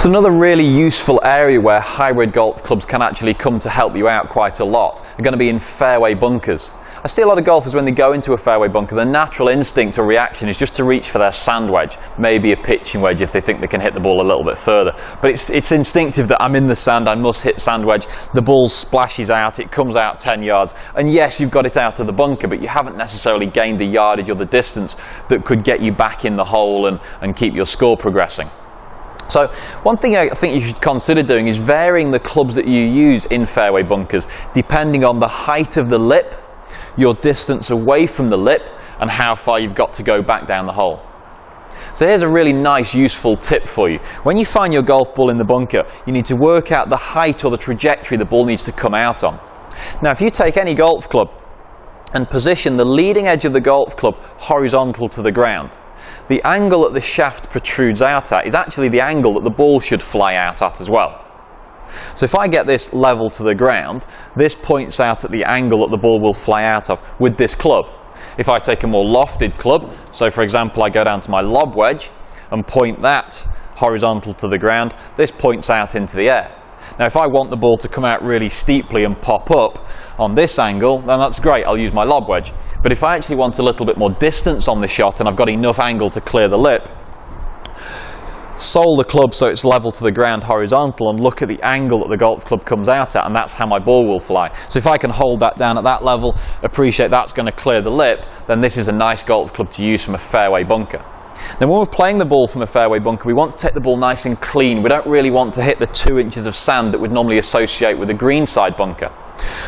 So another really useful area where hybrid golf clubs can actually come to help you out quite a lot are going to be in fairway bunkers. I see a lot of golfers when they go into a fairway bunker, their natural instinct or reaction is just to reach for their sand wedge, maybe a pitching wedge if they think they can hit the ball a little bit further. But it's instinctive that I'm in the sand, I must hit sand wedge, the ball splashes out, it comes out 10 yards, and yes, you've got it out of the bunker, but you haven't necessarily gained the yardage or the distance that could get you back in the hole and keep your score progressing. So one thing I think you should consider doing is varying the clubs that you use in fairway bunkers depending on the height of the lip, your distance away from the lip, and how far you've got to go back down the hole. So here's a really nice useful tip for you. When you find your golf ball in the bunker, you need to work out the height or the trajectory the ball needs to come out on. Now if you take any golf club and position the leading edge of the golf club horizontal to the ground, the angle that the shaft protrudes out at is actually the angle that the ball should fly out at as well. So if I get this level to the ground, this points out at the angle that the ball will fly out of with this club. If I take a more lofted club, so for example I go down to my lob wedge and point that horizontal to the ground, this points out into the air. Now if I want the ball to come out really steeply and pop up on this angle, then that's great, I'll use my lob wedge. But if I actually want a little bit more distance on the shot and I've got enough angle to clear the lip, sole the club so it's level to the ground horizontal and look at the angle that the golf club comes out at, and that's how my ball will fly. So if I can hold that down at that level, appreciate that's going to clear the lip, then this is a nice golf club to use from a fairway bunker. Now when we're playing the ball from a fairway bunker, we want to take the ball nice and clean. We don't really want to hit the 2 inches of sand that we'd normally associate with a greenside bunker.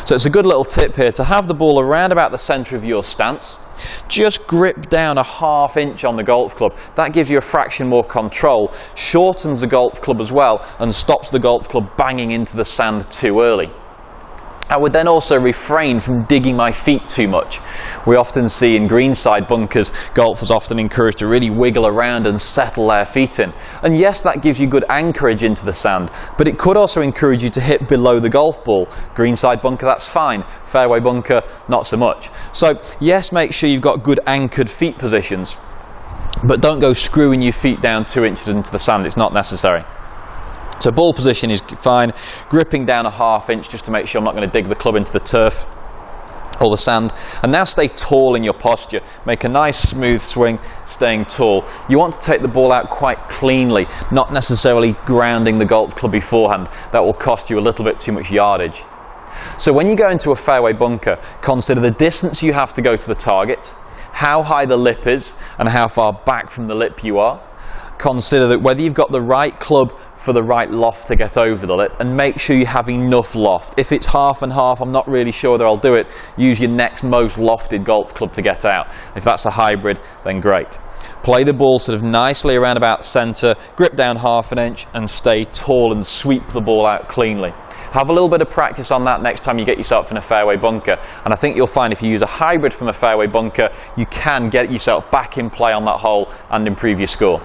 So it's a good little tip here to have the ball around about the centre of your stance. Just grip down a ½ inch on the golf club. That gives you a fraction more control, shortens the golf club as well, and stops the golf club banging into the sand too early. I would then also refrain from digging my feet too much. We often see in greenside bunkers, golfers often encouraged to really wiggle around and settle their feet in. And yes, that gives you good anchorage into the sand, but it could also encourage you to hit below the golf ball. Greenside bunker, that's fine. Fairway bunker, not so much. So yes, make sure you've got good anchored feet positions, but don't go screwing your feet down 2 inches into the sand, it's not necessary. So ball position is fine, gripping down a ½ inch just to make sure I'm not going to dig the club into the turf or the sand. And now stay tall in your posture. Make a nice smooth swing, staying tall. You want to take the ball out quite cleanly, not necessarily grounding the golf club beforehand. That will cost you a little bit too much yardage. So when you go into a fairway bunker, consider the distance you have to go to the target, how high the lip is and how far back from the lip you are. Consider that whether you've got the right club for the right loft to get over the lip, and make sure you have enough loft. If it's half and half, I'm not really sure that I'll do it. Use your next most lofted golf club to get out. If that's a hybrid, then great. Play the ball sort of nicely around about centre, grip down ½ inch and stay tall and sweep the ball out cleanly. Have a little bit of practice on that next time you get yourself in a fairway bunker, and I think you'll find if you use a hybrid from a fairway bunker, you can get yourself back in play on that hole and improve your score.